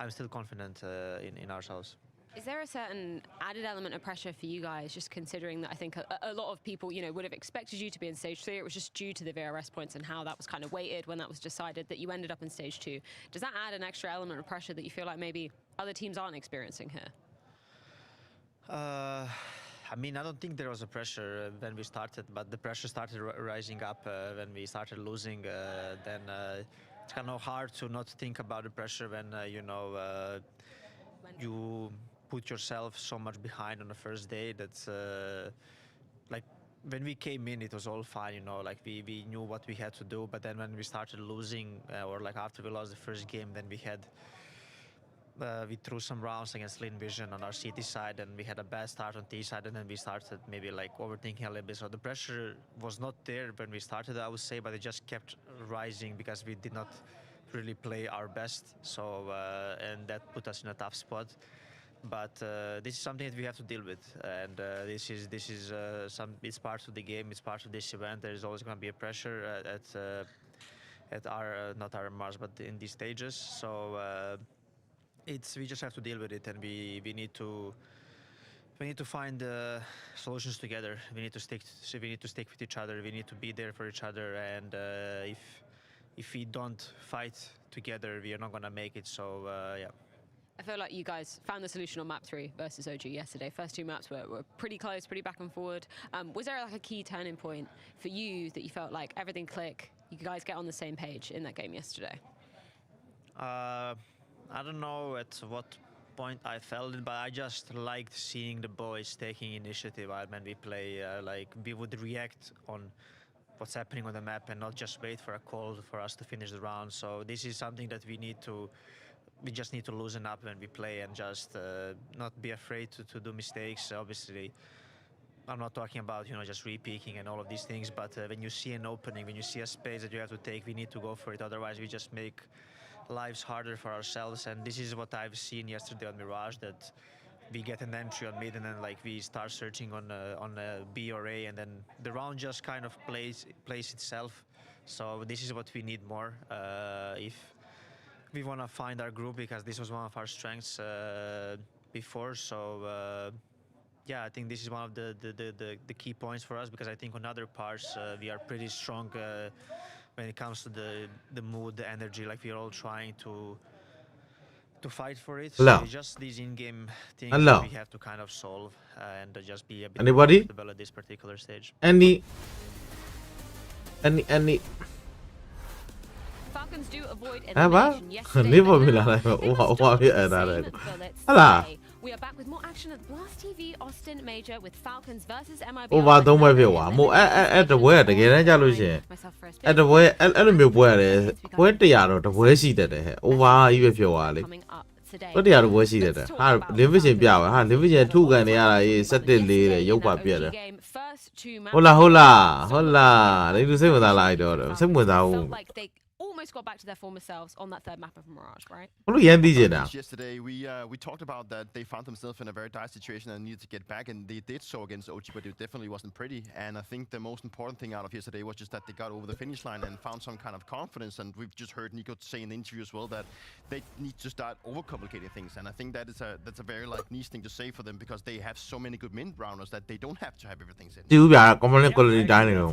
I'm still confident in ourselves. Is there a certain added element of pressure for you guys, just considering that I think a lot of people, would have expected you to be in stage 3. It was just due to the VRS points and how that was kind of weighted when that was decided that you ended up in stage 2. Does that add an extra element of pressure that you feel like maybe other teams aren't experiencing here? I mean, I don't think there was a pressure when we started, but the pressure started rising up when we started losing. Then it's kind of hard to not think about the pressure when, you put yourself so much behind on the first day. That's like when we came in, it was all fine, like we knew what we had to do. But then when we started losing, or like after we lost the first game, then we threw some rounds against Lin Vision on our CT side, and we had a bad start on T side, and then we started maybe like overthinking a little bit. So the pressure was not there when we started, I would say, but it just kept rising because we did not really play our best. So and that put us in a tough spot. But this is something that we have to deal with, and this is it's part of the game, it's part of this event. There's always going to be a pressure at our not our Mars, but in these stages. So we just have to deal with it, and we need to find solutions together. We need to stick with each other. We need to be there for each other, and if we don't fight together, we are not going to make it. So yeah. I feel like you guys found the solution on map 3 versus OG yesterday. First 2 maps were pretty close, pretty back and forward. Was there like a key turning point for you that you felt like everything clicked, you guys get on the same page in that game yesterday? I don't know at what point I felt it, but I just liked seeing the boys taking initiative when we play. Like we would react on what's happening on the map and not just wait for a call for us to finish the round. So this is something that we just need to loosen up when we play, and just not be afraid to do mistakes. Obviously, I'm not talking about just re-peaking and all of these things, but when you see an opening, when you see a space that you have to take, we need to go for it. Otherwise, we just make lives harder for ourselves. And this is what I've seen yesterday on Mirage, that we get an entry on mid, and then like we start searching on B or A, and then the round just kind of plays itself. So this is what we need more if we want to find our group, because this was one of our strengths before. So yeah, I think this is one of the key points for us, because I think on other parts we are pretty strong when it comes to the mood, the energy. Like we are all trying to fight for it. Hello. So it's just these in-game things Hello. that we have to kind of solve and just be a bit Anybody? more comfortable at this particular stage. Any Falcons do avoid Eva? elimination yesterday. Never but will now I they have must what do the I same did. bullets Hello. today. We are back with more action at Blast TV Austin Major with Falcons versus MIBR. ဟိုဘာသုံးပွဲဖြစ်သွားမို့အဲ့တပွဲကတကယ်တမ်းကြလို့ရှိရင်အဲ့တပွဲအဲ့လိုမျိုးပွဲရတယ်ပွဲ100တော့တပွဲရှိတတ်တယ်ဟဲ့ over ကြီးပဲဖြစ်သွားလေပွဲ100တော့ပွဲရှိတတ်တယ်ဟာ division ပြပါဟာ division ထုကန်နေရတာရေး17-4တဲ့ရုပ်ပါပြတ်တယ်ဟုတ်လားဒီလူစိတ်ဝင်စားလာတော့စိတ်ဝင်စားဘူး almost got back to their former selves on that 3rd map of Mirage, right? ဘလို့ရန်သိကျင်တာ Yesterday, we talked about that they found themselves in a very dire situation and needed to get back, and they did so against OG, but it definitely wasn't pretty. And I think the most important thing out of yesterday was just that they got over the finish line and found some kind of confidence. And we've just heard Nico say in the interview as well that they need to start overcomplicating things. And I think that's a very niche thing to say for them, because they have so many good mid-rounders that they don't have to have everything set. တူပြ component quality တိုင်းနေတော့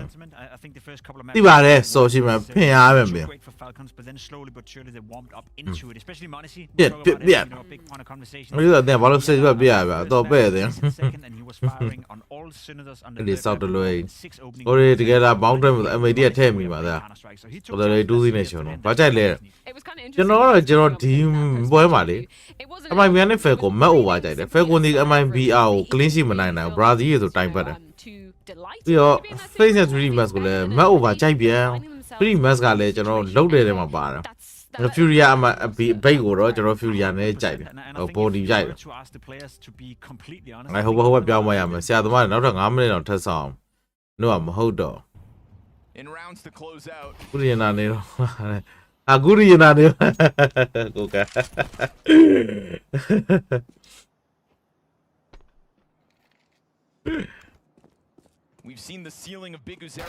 I think the first couple of သိပါတယ် social မှာဖင်အားပဲမြင် great for Falcons, but then slowly but surely they warmed up into it, especially Monesi. Yeah, A big point of conversation. မလို့တဲ့ဘာလို့စိတ်ပြရပါတော့ပဲ့တယ် Second, and he was firing on all cylinders on the ဒီ စောက်တလွယ် six opening. ဟိုတကယ်လား boundary မှာ MID ထည့်မိပါသား Counter-strike. So he ဟို took တည်းတူးစီနေရှင်တော့ဘာကြိုက်လဲ It was kind of ကျွန် interesting. တော်ကတော့ဒီပွဲမှာလေ MIBR နဲ့ Fair ကို match over ကြိုက်တယ် Fair ကိုဒီ MIBR ကို clean sheet မနိုင်နိုင်ဘူး Brazil ရေဆိုတိုင်းပတ်တယ်ပြီးတော့ face and 3 match ကိုလည်း match over ကြိုက်ပြန်3 match ကလည်းကျွန်တော်လုတ်တယ်ထဲမှာပါတယ် Furia အဘိတ်ကိုတော့ကျွန်တော် Furia နဲ့ကြိုက်တယ် body ကြိုက်တယ် to ask the players to be completely honest. ဟိုဘပြောင်းမရမယ်ဆရာသမားနောက်ထပ်5မိနစ်တော့ထပ်ဆောင်တော့မဟုတ်တော့ In rounds to close out. ကုရီနာနေတော့ကုရီနာနေကိုက We've seen the ceiling of Big Uzera.